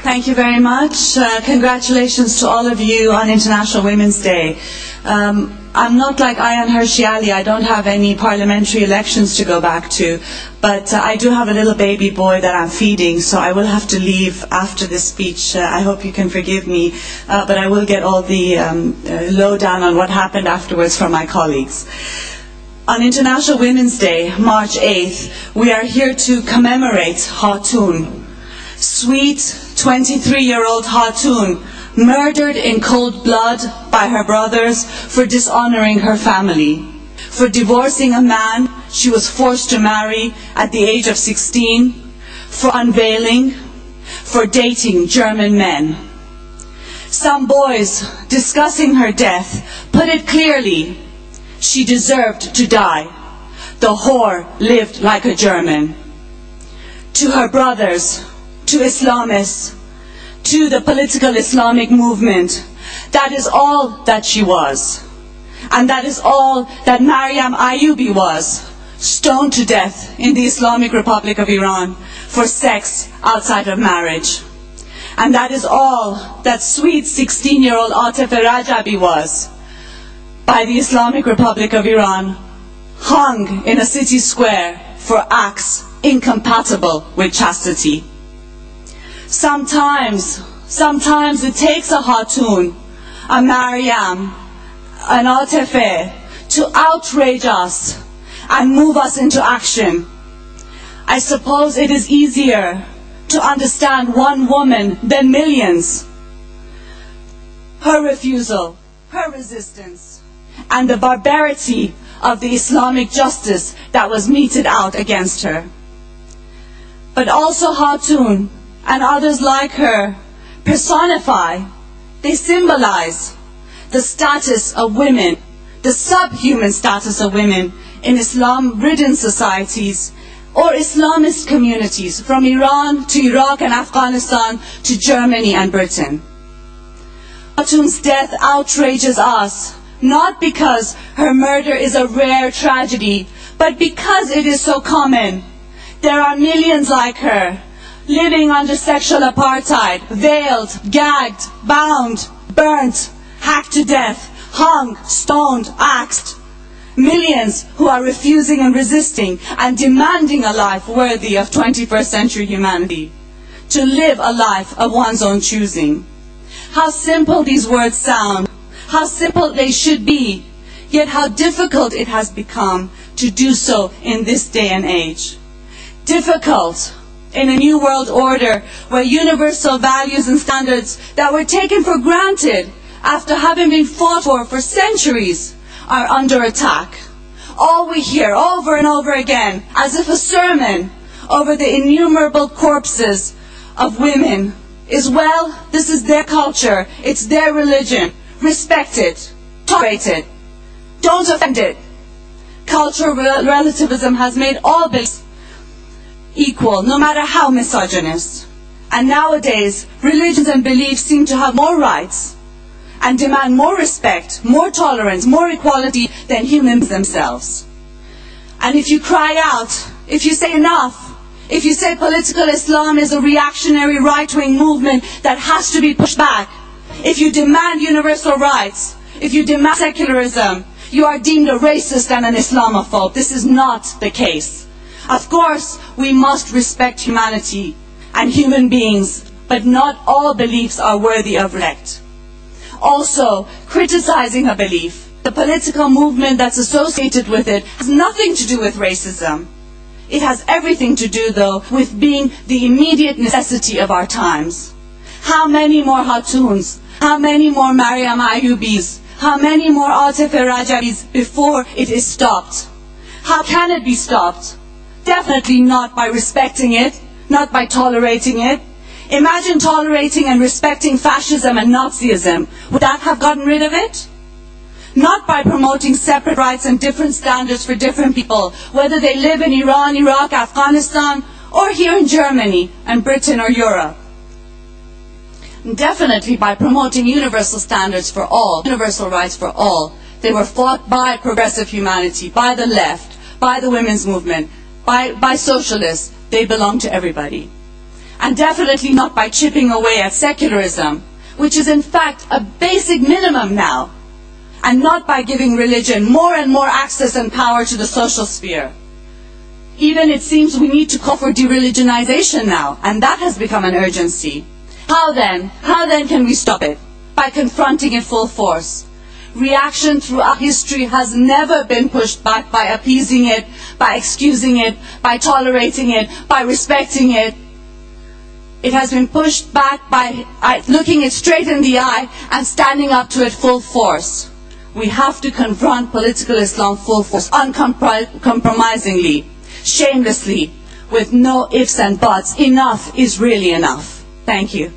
Thank you very much. Congratulations to all of you on International Women's Day. I'm not like Ayan Hirsi Ali. I don't have any parliamentary elections to go back to, but I do have a little baby boy that I'm feeding, so I will have to leave after this speech. I hope you can forgive me, but I will get all the lowdown on what happened afterwards from my colleagues. On International Women's Day, March 8th, we are here to commemorate Khatun. Sweet 23-year-old Khatun, murdered in cold blood by her brothers for dishonoring her family, for divorcing a man she was forced to marry at the age of 16, for unveiling, for dating German men. Some boys discussing her death put it clearly: she deserved to die. The whore lived like a German. To her brothers, to Islamists, to the political Islamic movement, that is all that she was. And that is all that Maryam Ayubi was, stoned to death in the Islamic Republic of Iran for sex outside of marriage. And that is all that sweet 16-year-old Atif Rajabi was, by the Islamic Republic of Iran, hung in a city square for acts incompatible with chastity. Sometimes it takes a Khatun, a Maryam, an Atife, to outrage us and move us into action. I suppose it is easier to understand one woman than millions. Her refusal, her resistance, and the barbarity of the Islamic justice that was meted out against her. But also Khatun and others like her personify, they symbolize the status of women, the subhuman status of women in Islam-ridden societies or Islamist communities, from Iran to Iraq and Afghanistan to Germany and Britain. Khatun's death outrages us, not because her murder is a rare tragedy, but because it is so common. There are millions like her, living under sexual apartheid, veiled, gagged, bound, burnt, hacked to death, hung, stoned, axed. Millions who are refusing and resisting and demanding a life worthy of 21st century humanity, to live a life of one's own choosing. How simple these words sound, how simple they should be, yet how difficult it has become to do so in this day and age. Difficult in a new world order where universal values and standards that were taken for granted after having been fought for centuries are under attack. All we hear over and over again, as if a sermon, over the innumerable corpses of women is, well, this is their culture, it's their religion, respect it, tolerate it, don't offend it. Cultural relativism has made all beliefs equal, no matter how misogynist. And nowadays, religions and beliefs seem to have more rights and demand more respect, more tolerance, more equality than humans themselves. And if you cry out, if you say enough, if you say political Islam is a reactionary right-wing movement that has to be pushed back, if you demand universal rights, if you demand secularism, you are deemed a racist and an Islamophobe. This is not the case. Of course, we must respect humanity and human beings, but not all beliefs are worthy of respect. Also, criticizing a belief, the political movement that's associated with it, has nothing to do with racism. It has everything to do, though, with being the immediate necessity of our times. How many more Khatuns, how many more Maryam Ayubis, how many more Atif Rajabis before it is stopped? How can it be stopped? Definitely not by respecting it, not by tolerating it. Imagine tolerating and respecting fascism and Nazism. Would that have gotten rid of it? Not by promoting separate rights and different standards for different people, whether they live in Iran, Iraq, Afghanistan, or here in Germany and Britain or Europe. Definitely by promoting universal standards for all, universal rights for all. They were fought by progressive humanity, by the left, by the women's movement, by socialists. They belong to everybody. And definitely not by chipping away at secularism, which is in fact a basic minimum now, and not by giving religion more and more access and power to the social sphere. Even it seems we need to call for de-religionization now, and that has become an urgency. How then can we stop it? By confronting it full force. Reaction throughout history has never been pushed back by appeasing it, by excusing it, by tolerating it, by respecting it. It has been pushed back by looking it straight in the eye and standing up to it full force. We have to confront political Islam full force, uncompromisingly, shamelessly, with no ifs and buts. Enough is really enough. Thank you.